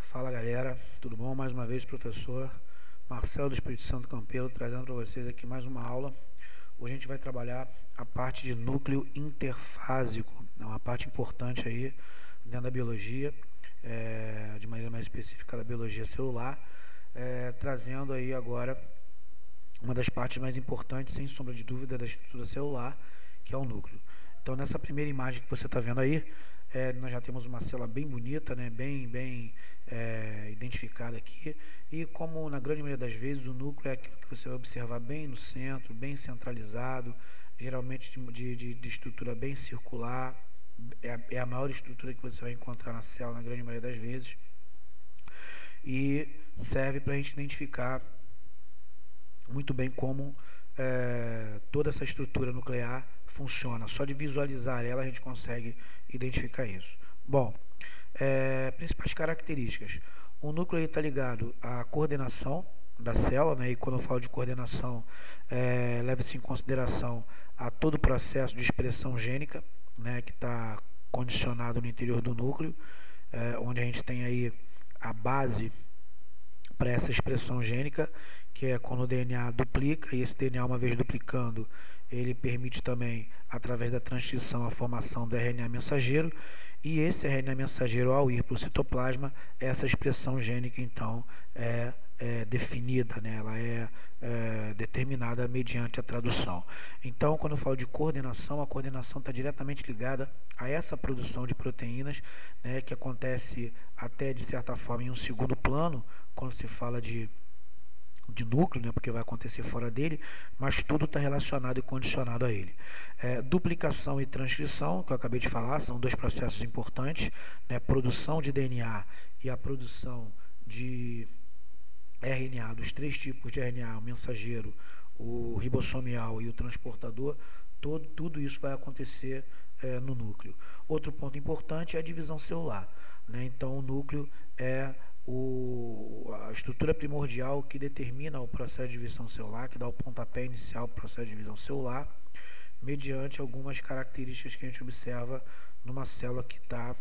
Fala galera, tudo bom? Mais uma vez, professor Marcelo do Espírito Santo Campelo, trazendo para vocês aqui mais uma aula. Hoje a gente vai trabalhar a parte de núcleo interfásico, é uma parte importante aí dentro da biologia, de maneira mais específica da biologia celular, trazendo aí agora uma das partes mais importantes, sem sombra de dúvida, da estrutura celular, que é o núcleo. Então, nessa primeira imagem que você está vendo aí, nós já temos uma célula bem bonita, né, bem identificada aqui, e como na grande maioria das vezes o núcleo é aquilo que você vai observar bem no centro, bem centralizado, geralmente de estrutura bem circular, é a maior estrutura que você vai encontrar na célula na grande maioria das vezes, e serve para a gente identificar muito bem como toda essa estrutura nuclear funciona. Só de visualizar ela a gente consegue identificar isso. Bom, principais características. O núcleo está ligado à coordenação da célula, né? E quando eu falo de coordenação, leva-se em consideração a todo o processo de expressão gênica, né? Que está condicionado no interior do núcleo, onde a gente tem aí a base para essa expressão gênica, que é quando o DNA duplica, e esse DNA, uma vez duplicando, ele permite também, através da transcrição, a formação do RNA mensageiro, e esse RNA mensageiro, ao ir para o citoplasma, essa expressão gênica, então, é definida, né? Ela é determinada mediante a tradução. Então, quando eu falo de coordenação, a coordenação está diretamente ligada a essa produção de proteínas, né, que acontece até, de certa forma, em um segundo plano, quando se fala de núcleo, né, porque vai acontecer fora dele, mas tudo está relacionado e condicionado a ele. Duplicação e transcrição, que eu acabei de falar, são dois processos importantes, né, produção de DNA e a produção de RNA, dos três tipos de RNA, o mensageiro, o ribossomial e o transportador, tudo isso vai acontecer no núcleo. Outro ponto importante é a divisão celular, né? Então o núcleo é a estrutura primordial que determina o processo de divisão celular, que dá o pontapé inicial para o processo de divisão celular, mediante algumas características que a gente observa numa célula que está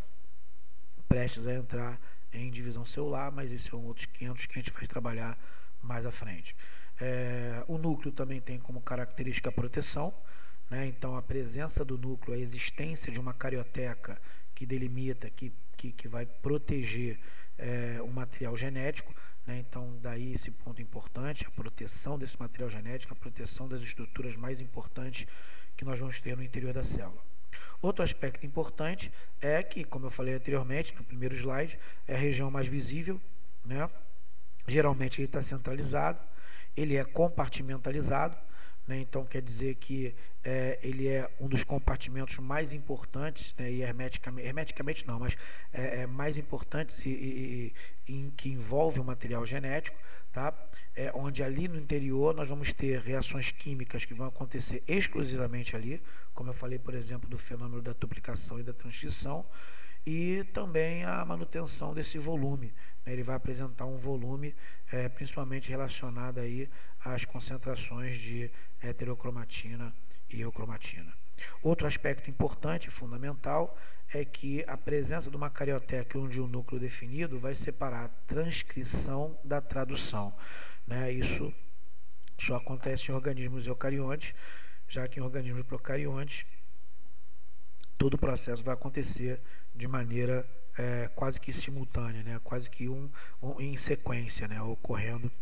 prestes a entrar em divisão celular, mas esses são outros 500 que a gente vai trabalhar mais à frente. O núcleo também tem como característica a proteção, né? Então a presença do núcleo, a existência de uma carioteca que delimita, que vai proteger o material genético, né? Então daí esse ponto importante, a proteção desse material genético, a proteção das estruturas mais importantes que nós vamos ter no interior da célula. Outro aspecto importante é que, como eu falei anteriormente, no primeiro slide, é a região mais visível, né? Geralmente ele está centralizado, ele é compartimentalizado, né? Então quer dizer que ele é um dos compartimentos mais importantes, né? E hermeticamente não, mas mais importantes que envolve o material genético, tá? Onde ali no interior nós vamos ter reações químicas que vão acontecer exclusivamente ali, como eu falei, por exemplo, do fenômeno da duplicação e da transcrição, e também a manutenção desse volume, né? Ele vai apresentar um volume principalmente relacionado aí às concentrações de heterocromatina e eucromatina. Outro aspecto importante e fundamental é que a presença de uma carioteca onde um núcleo definido vai separar a transcrição da tradução, né? Isso só acontece em organismos eucariontes, já que em organismos procariontes todo o processo vai acontecer de maneira quase que simultânea, né? Quase que em sequência, né? Ocorrendo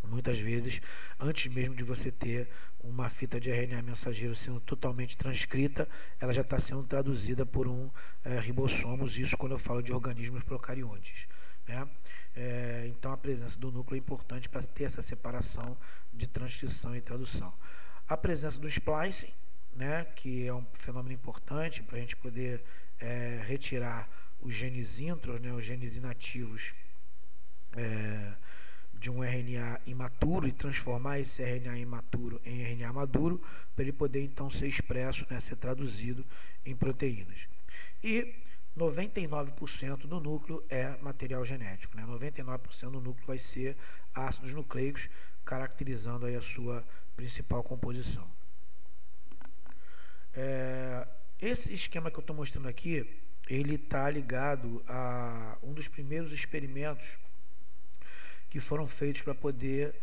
muitas vezes antes mesmo de você ter uma fita de RNA mensageiro sendo totalmente transcrita, ela já está sendo traduzida por um ribossomos, isso quando eu falo de organismos procariontes, né? Então a presença do núcleo é importante para ter essa separação de transcrição e tradução. A presença do splicing, né, que é um fenômeno importante para a gente poder retirar os genes intros, né, os genes inativos de um RNA imaturo e transformar esse RNA imaturo em RNA maduro, para ele poder então ser expresso, né, ser traduzido em proteínas. E 99% do núcleo é material genético, né? 99% do núcleo vai ser ácidos nucleicos, caracterizando aí a sua principal composição. Esse esquema que eu estou mostrando aqui ele está ligado a um dos primeiros experimentos que foram feitos para poder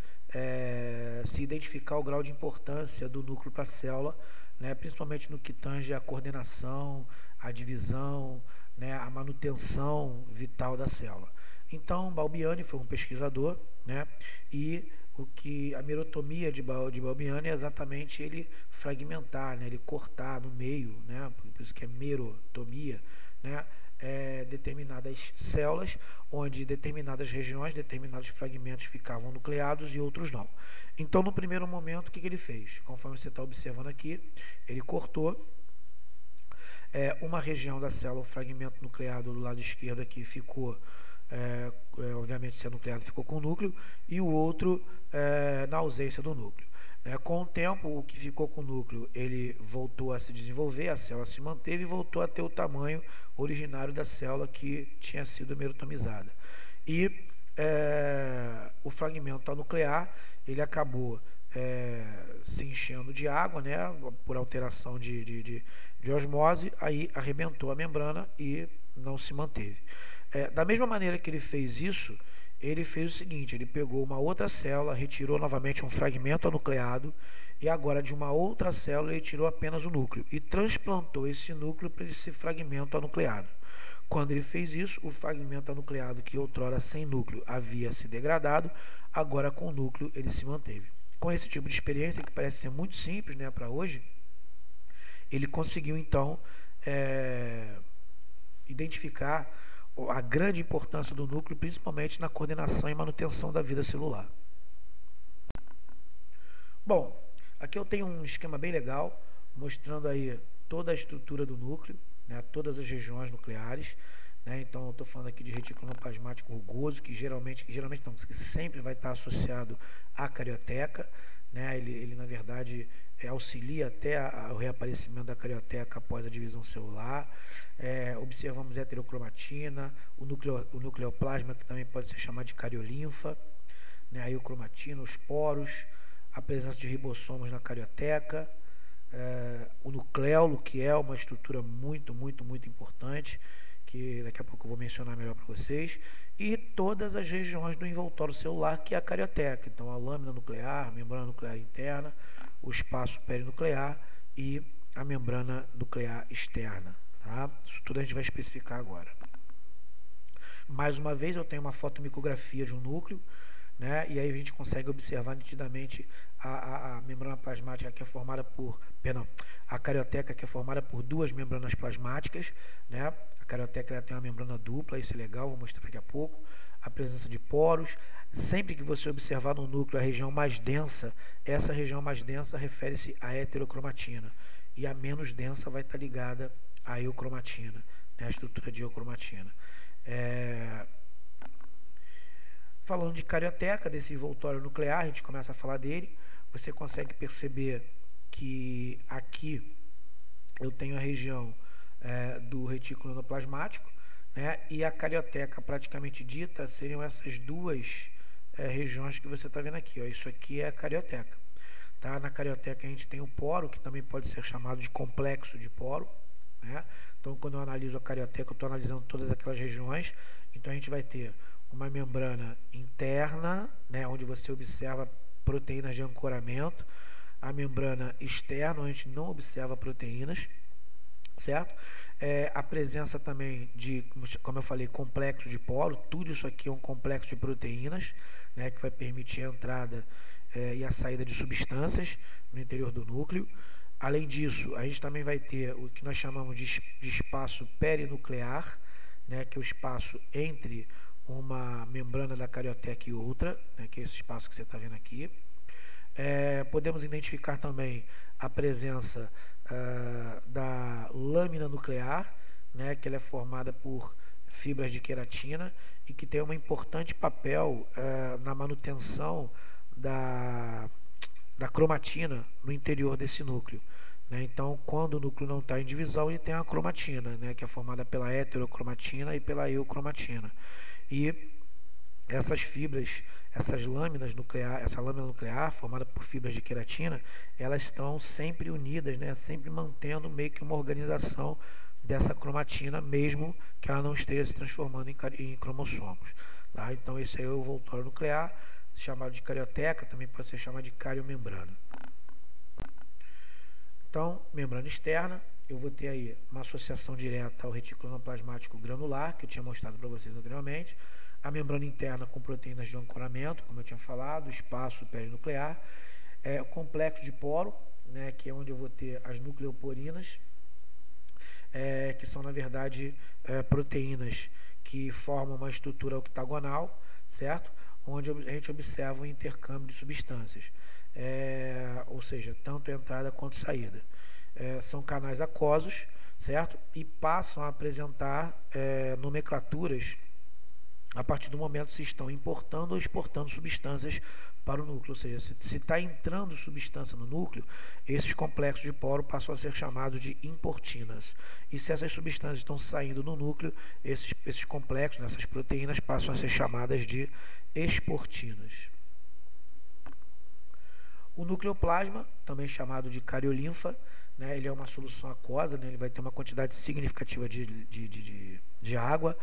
se identificar o grau de importância do núcleo para a célula, né, principalmente no que tange a coordenação, a divisão, né, a manutenção vital da célula. Então, Balbiani foi um pesquisador, né, e a merotomia de Balbiani é exatamente ele fragmentar, né, ele cortar no meio, né, por isso que é merotomia, né, determinadas células, onde determinadas regiões, determinados fragmentos ficavam nucleados e outros não. Então, no primeiro momento, o que ele fez? Conforme você está observando aqui, ele cortou uma região da célula, o fragmento nucleado do lado esquerdo aqui ficou, obviamente, se é nucleado, ficou com o núcleo, e o outro na ausência do núcleo. Com o tempo, o que ficou com o núcleo, ele voltou a se desenvolver, a célula se manteve e voltou a ter o tamanho originário da célula que tinha sido merotomizada. E o fragmento nuclear, ele acabou se enchendo de água, né, por alteração de osmose, aí arrebentou a membrana e não se manteve. Da mesma maneira que ele fez isso, ele fez o seguinte: ele pegou uma outra célula, retirou novamente um fragmento anucleado, e agora de uma outra célula ele tirou apenas o núcleo e transplantou esse núcleo para esse fragmento anucleado. Quando ele fez isso, o fragmento anucleado, que outrora sem núcleo havia se degradado, agora com o núcleo ele se manteve. Com esse tipo de experiência, que parece ser muito simples, né, para hoje, ele conseguiu então identificar a grande importância do núcleo, principalmente na coordenação e manutenção da vida celular. Bom, aqui eu tenho um esquema bem legal, mostrando aí toda a estrutura do núcleo, né, todas as regiões nucleares, né. Então eu estou falando aqui de retículo plasmático rugoso, que geralmente não, que sempre vai estar associado à carioteca, né. Ele na verdade auxilia até o reaparecimento da carioteca após a divisão celular. Observamos heterocromatina, o nucleoplasma, que também pode ser chamado de cariolinfa, né, a eocromatina, os poros, a presença de ribossomos na carioteca, o nucleolo, que é uma estrutura muito importante, que daqui a pouco eu vou mencionar melhor para vocês, e todas as regiões do envoltório celular, que é a carioteca. Então, a lâmina nuclear, a membrana nuclear interna, o espaço perinuclear e a membrana nuclear externa. Tá? Isso tudo a gente vai especificar agora. Mais uma vez, eu tenho uma fotomicografia de um núcleo, né? E aí a gente consegue observar nitidamente a membrana plasmática, que é formada por, a carioteca, que é formada por duas membranas plasmáticas, né? A carioteca ela tem uma membrana dupla, isso é legal, vou mostrar daqui a pouco. A presença de poros. Sempre que você observar no núcleo a região mais densa, essa região mais densa refere-se à heterocromatina, e a menos densa vai estar ligada à eucromatina, né? A estrutura de eucromatina. Falando de carioteca, desse envoltório nuclear, a gente começa a falar dele. Você consegue perceber que aqui eu tenho a região do retículo endoplasmático, né, e a carioteca praticamente dita seriam essas duas regiões que você está vendo aqui. Ó. Isso aqui é a carioteca. Tá? Na carioteca a gente tem o poro, que também pode ser chamado de complexo de poro. Né? Então, quando eu analiso a carioteca, eu estou analisando todas aquelas regiões. Então, a gente vai ter uma membrana interna, né, onde você observa proteínas de ancoramento. A membrana externa, onde a gente não observa proteínas, certo? A presença também de, como eu falei, complexo de poro. Tudo isso aqui é um complexo de proteínas, né, que vai permitir a entrada e a saída de substâncias no interior do núcleo. Além disso, a gente também vai ter o que nós chamamos de espaço perinuclear, né, que é o espaço entre uma membrana da carioteca e outra, né, que é esse espaço que você está vendo aqui. Podemos identificar também a presença da lâmina nuclear, né, que ela é formada por fibras de queratina e que tem um importante papel na manutenção da cromatina no interior desse núcleo. Né? Então, quando o núcleo não está em divisão, ele tem a cromatina, né, que é formada pela heterocromatina e pela eucromatina. E essas fibras, essas lâminas nucleares, essa lâmina nuclear formada por fibras de queratina, elas estão sempre unidas, né, sempre mantendo meio que uma organização dessa cromatina, mesmo que ela não esteja se transformando em cromossomos. Tá? Então esse aí é o envoltório nuclear, chamado de carioteca, também pode ser chamado de cariomembrana. Então, membrana externa, eu vou ter aí uma associação direta ao retículo endoplasmático granular, que eu tinha mostrado para vocês anteriormente, a membrana interna com proteínas de ancoramento, como eu tinha falado, o espaço perinuclear, o complexo de poro, né, que é onde eu vou ter as nucleoporinas, que são, na verdade, proteínas que formam uma estrutura octagonal, certo? Onde a gente observa o intercâmbio de substâncias, ou seja, tanto entrada quanto saída. São canais aquosos, certo? E passam a apresentar nomenclaturas a partir do momento se estão importando ou exportando substâncias para o núcleo, ou seja, se está entrando substância no núcleo, esses complexos de poro passam a ser chamados de importinas. E se essas substâncias estão saindo no núcleo, esses complexos, essas proteínas, passam a ser chamadas de exportinas. O nucleoplasma, também chamado de cariolinfa, né, ele é uma solução aquosa, né, ele vai ter uma quantidade significativa de água,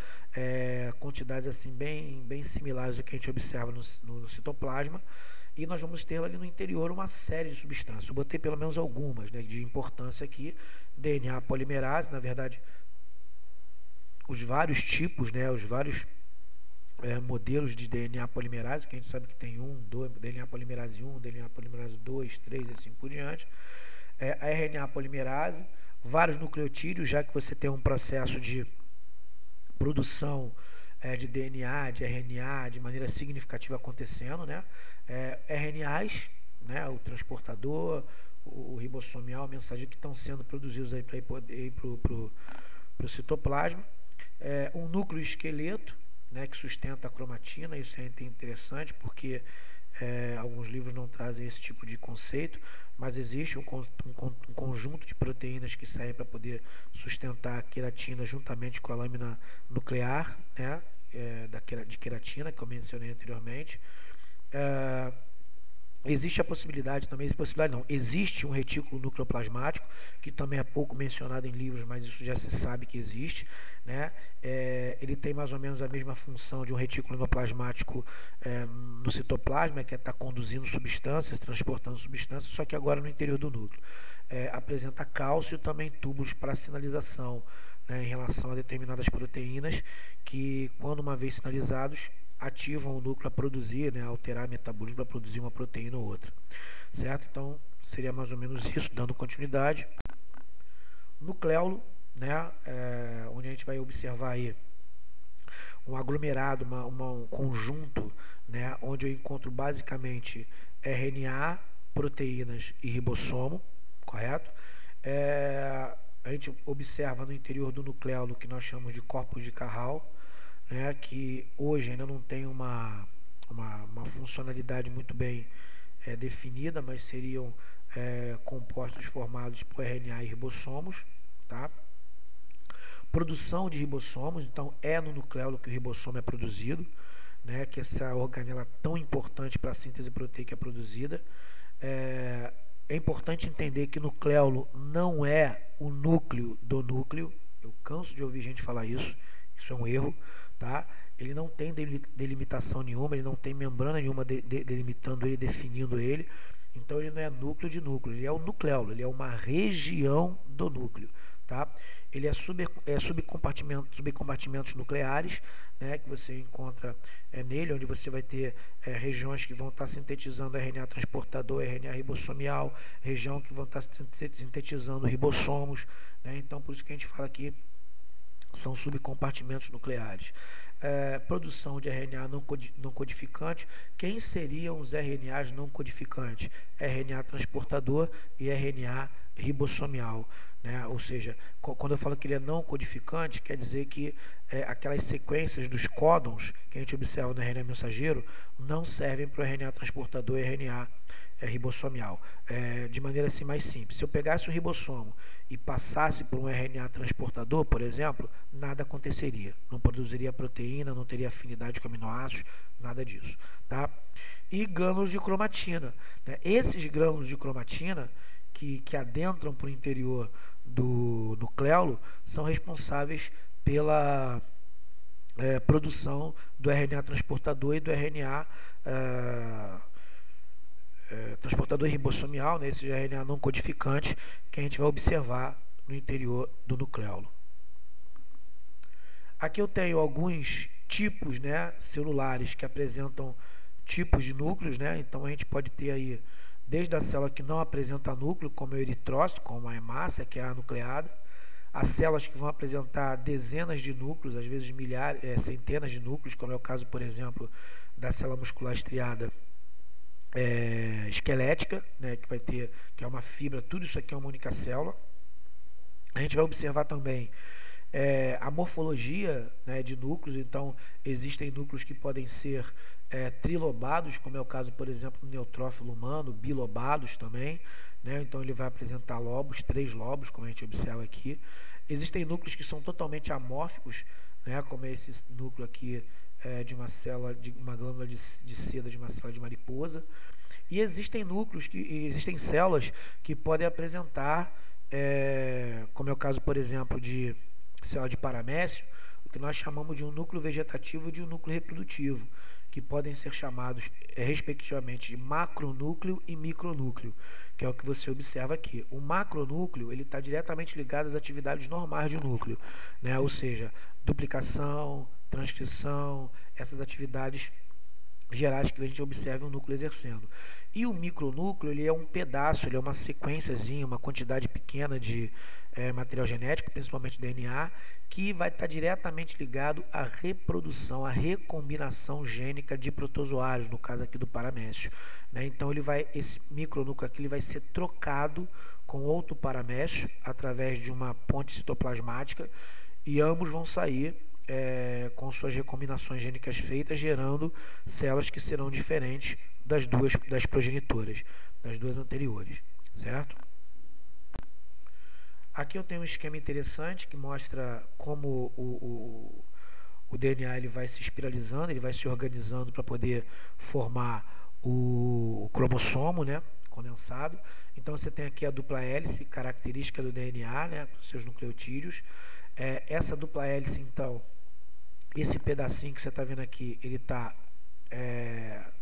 quantidades assim bem similares ao que a gente observa no citoplasma, e nós vamos ter ali no interior uma série de substâncias. Eu botei pelo menos algumas, né, de importância aqui. DNA polimerase, na verdade, os vários tipos, né, os vários modelos de DNA polimerase, que a gente sabe que tem DNA polimerase 1, DNA polimerase 2, 3 e assim por diante. A RNA polimerase, vários nucleotídeos, já que você tem um processo de produção de DNA, de RNA, de maneira significativa acontecendo, né? RNAs, né? O transportador, o ribossomial, a mensagem que estão sendo produzidos aí para ir para o citoplasma. Um núcleo esqueleto, né? Que sustenta a cromatina, isso é interessante porque alguns livros não trazem esse tipo de conceito, mas existe um conjunto de proteínas que saem para poder sustentar a queratina juntamente com a lâmina nuclear, né, de queratina, que eu mencionei anteriormente. Existe a possibilidade também, existe um retículo nucleoplasmático, que também é pouco mencionado em livros, mas isso já se sabe que existe, né? Ele tem mais ou menos a mesma função de um retículo endoplasmático no citoplasma, que é estar conduzindo substâncias, transportando substâncias, só que agora no interior do núcleo. Apresenta cálcio e também túbulos para sinalização, né, em relação a determinadas proteínas que, quando uma vez sinalizados, ativam o núcleo a produzir, né, a alterar o metabolismo para produzir uma proteína ou outra, certo? Então seria mais ou menos isso, dando continuidade. Nucleolo, né, onde a gente vai observar aí um aglomerado, um conjunto, né, onde eu encontro basicamente RNA, proteínas e ribossomo, correto? A gente observa no interior do nucleolo o que nós chamamos de corpos de Carral, né, que hoje ainda não tem uma funcionalidade muito bem definida, mas seriam compostos formados por RNA e ribossomos, tá? Produção de ribossomos, então é no nucleolo que o ribossomo é produzido, né, que essa organela tão importante para a síntese proteica é produzida. É importante entender que nucleolo não é o núcleo do núcleo, eu canso de ouvir gente falar isso é um erro, tá? Ele não tem delimitação nenhuma, ele não tem membrana nenhuma delimitando ele, definindo ele, então ele não é núcleo de núcleo, ele é o nucleolo, ele é uma região do núcleo, tá? Ele é subcompartimentos nucleares, né, que você encontra nele, onde você vai ter regiões que vão estar sintetizando RNA transportador, RNA ribossomial, região que vão estar sintetizando ribossomos, né? Então por isso que a gente fala aqui são subcompartimentos nucleares. Produção de RNA não codificante. Quem seriam os RNAs não codificantes? RNA transportador e RNA ribossomial, né? Ou seja, quando eu falo que ele é não codificante, quer dizer que aquelas sequências dos códons que a gente observa no RNA mensageiro não servem para o RNA transportador e RNA ribossomial. De maneira assim mais simples, se eu pegasse um ribossomo e passasse por um RNA transportador, por exemplo, nada aconteceria, não produziria proteína, não teria afinidade com aminoácidos, nada disso, tá? E grânulos de cromatina, né? Esses grânulos de cromatina que adentram para o interior do nucleolo são responsáveis pela produção do RNA transportador e do RNA transportador ribossomial, né, esse RNA não codificante que a gente vai observar no interior do nucleolo. Aqui eu tenho alguns tipos, né, celulares que apresentam tipos de núcleos, né? Então a gente pode ter aí desde a célula que não apresenta núcleo, como é o eritrócito, como a hemácia, que é a nucleada, as células que vão apresentar dezenas de núcleos, às vezes milhares, centenas de núcleos, como é o caso, por exemplo, da célula muscular estriada esquelética, né, que é uma fibra, tudo isso aqui é uma única célula. A gente vai observar também a morfologia, né, de núcleos. Então existem núcleos que podem ser trilobados, como é o caso, por exemplo, do neutrófilo humano, bilobados também, né? Então ele vai apresentar lobos, 3 lobos, como a gente observa aqui. Existem núcleos que são totalmente amórficos, né, como é esse núcleo aqui de uma célula, de uma glândula de seda de uma célula de mariposa. E existem existem células que podem apresentar, como é o caso, por exemplo, de célula de paramécio, o que nós chamamos de um núcleo vegetativo e de um núcleo reprodutivo, que podem ser chamados respectivamente de macronúcleo e micronúcleo, que é o que você observa aqui. O macronúcleo ele está diretamente ligado às atividades normais do núcleo, né? Ou seja, duplicação, transcrição, essas atividades gerais que a gente observa o núcleo exercendo. E o micronúcleo ele é um pedaço, ele é uma sequenciazinha, uma quantidade pequena de material genético, principalmente DNA, que vai estar diretamente ligado à reprodução, à recombinação gênica de protozoários, no caso aqui do paramécio, né? Então esse micronúcleo aqui ele vai ser trocado com outro paramécio através de uma ponte citoplasmática e ambos vão sair com suas recombinações gênicas feitas, gerando células que serão diferentes das progenitoras, das duas anteriores, certo? Aqui eu tenho um esquema interessante que mostra como o DNA ele vai se espiralizando, ele vai se organizando para poder formar o cromossomo, né, condensado. Então você tem aqui a dupla hélice, característica do DNA, né, com seus nucleotídeos. Essa dupla hélice, então, esse pedacinho que você está vendo aqui, ele está,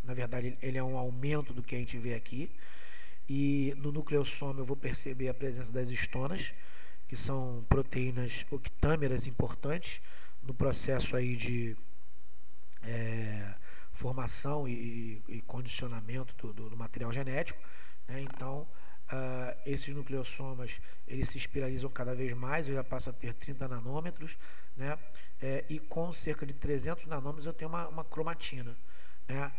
na verdade, ele é um aumento do que a gente vê aqui. E no nucleossomo eu vou perceber a presença das histonas, que são proteínas octâmeras importantes no processo aí de formação e condicionamento do material genético, né? Então, esses nucleossomas eles se espiralizam cada vez mais, eu já passo a ter 30 nanômetros, né? E com cerca de 300 nanômetros eu tenho uma cromatina, né?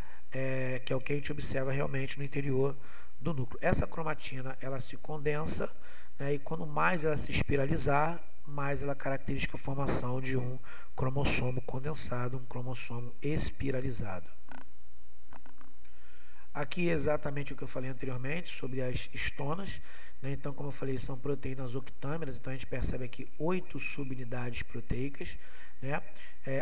Que é o que a gente observa realmente no interior do núcleo. Essa cromatina ela se condensa, né, e quando mais ela se espiralizar, mais ela caracteriza a formação de um cromossomo condensado, um cromossomo espiralizado. Aqui é exatamente o que eu falei anteriormente sobre as histonas, né? Então, como eu falei, são proteínas octâmeras, então a gente percebe aqui 8 subunidades proteicas, né?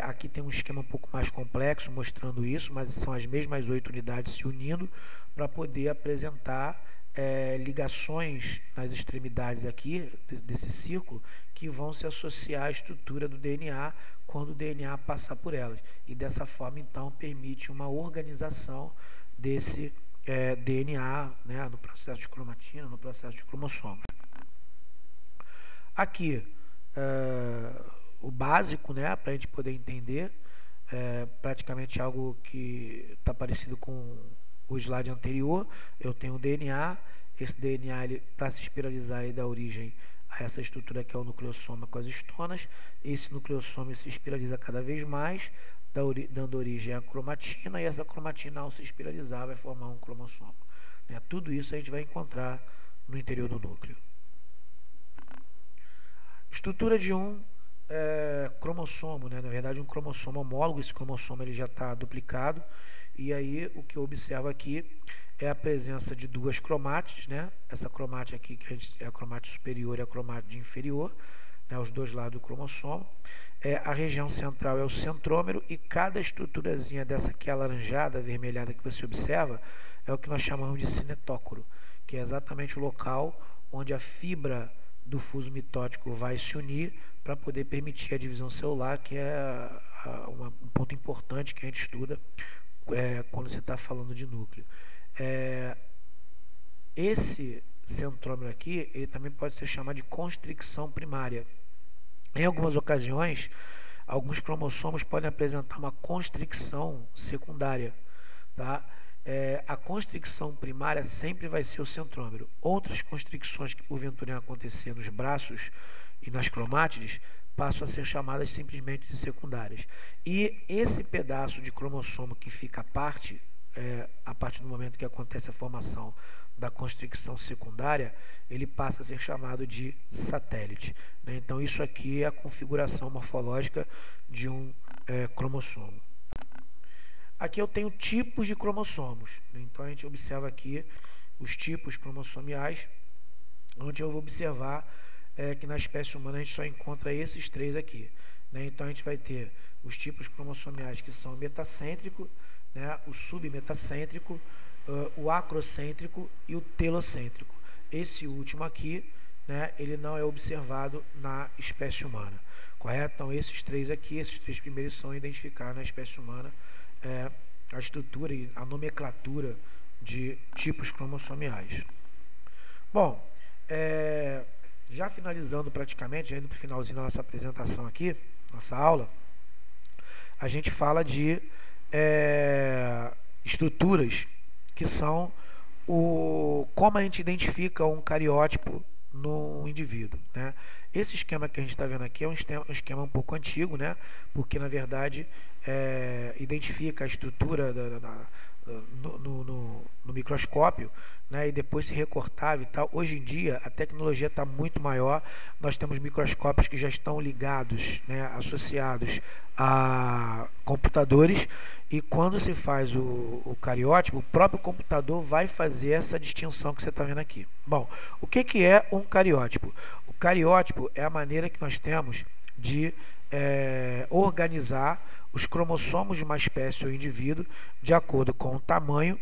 Aqui tem um esquema um pouco mais complexo mostrando isso, mas são as mesmas 8 unidades se unindo para poder apresentar ligações nas extremidades aqui desse círculo que vão se associar à estrutura do DNA quando o DNA passar por elas. E dessa forma, então, permite uma organização desse DNA, né, no processo de cromatina, no processo de cromossomos. Aqui, o básico, né, para a gente poder entender, praticamente algo que está parecido com o slide anterior. Eu tenho o DNA, esse DNA para se espiralizar ele dá origem a essa estrutura que é o nucleossoma com as histonas. Esse nucleossoma se espiraliza cada vez mais, dando origem à cromatina, e essa cromatina, ao se espiralizar, vai formar um cromossomo, né? Tudo isso a gente vai encontrar no interior do núcleo. Estrutura de um cromossomo, né? Na verdade, um cromossomo homólogo. Esse cromossomo ele já está duplicado, e aí o que eu observo aqui é a presença de duas cromátides, né? Essa cromátide aqui, que é a cromátide superior e a cromátide inferior, né? Os dois lados do cromossomo. A região central é o centrômero, e cada estruturazinha dessa aqui alaranjada, avermelhada que você observa, é o que nós chamamos de cinetócoro, que é exatamente o local onde a fibra do fuso mitótico vai se unir para poder permitir a divisão celular, que é um ponto importante que a gente estuda quando se está falando de núcleo. Esse centrômero aqui, ele também pode ser chamado de constricção primária. Em algumas ocasiões, alguns cromossomos podem apresentar uma constricção secundária, tá? A constricção primária sempre vai ser o centrômero. Outras constricções que porventura iam acontecer nos braços e nas cromátides passam a ser chamadas simplesmente de secundárias. E esse pedaço de cromossomo que fica à parte, a partir do momento que acontece a formação da constricção secundária, ele passa a ser chamado de satélite, né? Então isso aqui é a configuração morfológica de um cromossomo. Aqui eu tenho tipos de cromossomos, né? Então a gente observa aqui os tipos cromossomiais, onde eu vou observar que na espécie humana a gente só encontra esses três aqui, né? Então a gente vai ter os tipos cromossomiais que são o metacêntrico, né, o submetacêntrico, o acrocêntrico e o telocêntrico. Esse último aqui, né, ele não é observado na espécie humana, correto? Então esses três aqui, esses três primeiros são identificados na espécie humana, a estrutura e a nomenclatura de tipos cromossomiais. Bom, já finalizando praticamente, já indo para o finalzinho da nossa apresentação aqui, nossa aula, a gente fala de estruturas que são como a gente identifica um cariótipo no indivíduo, né? Esse esquema que a gente está vendo aqui é um esquema um pouco antigo, né? Porque na verdade identifica a estrutura no microscópio, né? E depois se recortava e tal. Hoje em dia a tecnologia está muito maior, nós temos microscópios que já estão ligados, né, associados a computadores, e quando se faz o cariótipo, o próprio computador vai fazer essa distinção que você está vendo aqui. Bom, o que é um cariótipo? O cariótipo é a maneira que nós temos de organizar os cromossomos de uma espécie ou indivíduo de acordo com o tamanho,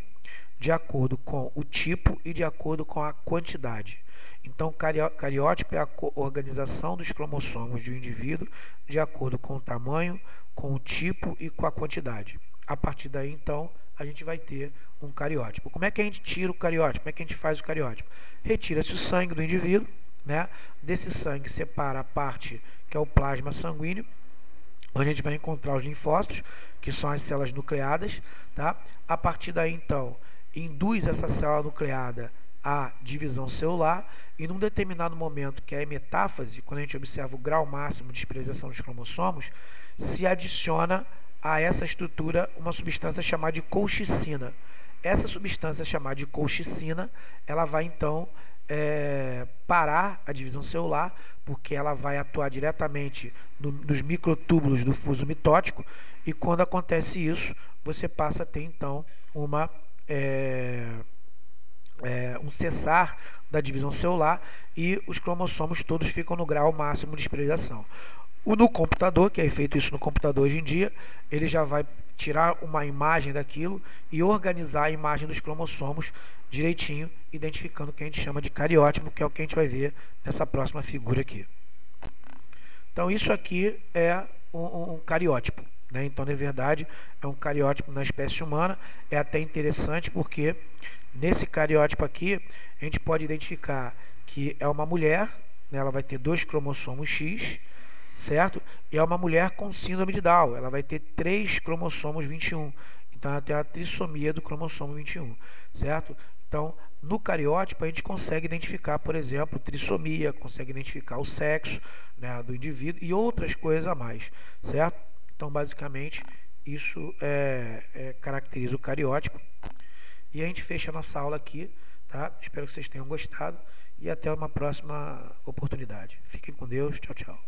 de acordo com o tipo e de acordo com a quantidade. Então, cariótipo é a organização dos cromossomos de um indivíduo de acordo com o tamanho, com o tipo e com a quantidade. A partir daí, então, a gente vai ter um cariótipo. Como é que a gente tira o cariótipo? Como é que a gente faz o cariótipo? Retira-se o sangue do indivíduo, né? Desse sangue separa a parte que é o plasma sanguíneo, onde a gente vai encontrar os linfócitos, que são as células nucleadas, tá? A partir daí, então, induz essa célula nucleada à divisão celular, e num determinado momento, que é a metáfase, quando a gente observa o grau máximo de especialização dos cromossomos, se adiciona a essa estrutura uma substância chamada de colchicina. Essa substância chamada de colchicina, ela vai então parar a divisão celular, porque ela vai atuar diretamente nos microtúbulos do fuso mitótico, e quando acontece isso, você passa a ter então um cessar da divisão celular, e os cromossomos todos ficam no grau máximo de especialização. No computador, que é feito isso no computador hoje em dia, ele já vai tirar uma imagem daquilo e organizar a imagem dos cromossomos direitinho, identificando o que a gente chama de cariótipo, que é o que a gente vai ver nessa próxima figura aqui. Então isso aqui é um cariótipo, né? Então, na verdade, é um cariótipo na espécie humana. É até interessante porque nesse cariótipo aqui a gente pode identificar que é uma mulher, né? Ela vai ter 2 cromossomos X, certo? E é uma mulher com síndrome de Down, ela vai ter 3 cromossomos 21, então ela tem a trissomia do cromossomo 21, certo? Então, no cariótipo a gente consegue identificar, por exemplo, trissomia, consegue identificar o sexo, né, do indivíduo e outras coisas a mais, certo? Então, basicamente, isso caracteriza o cariótipo. E a gente fecha a nossa aula aqui, tá? Espero que vocês tenham gostado e até uma próxima oportunidade. Fiquem com Deus. Tchau, tchau.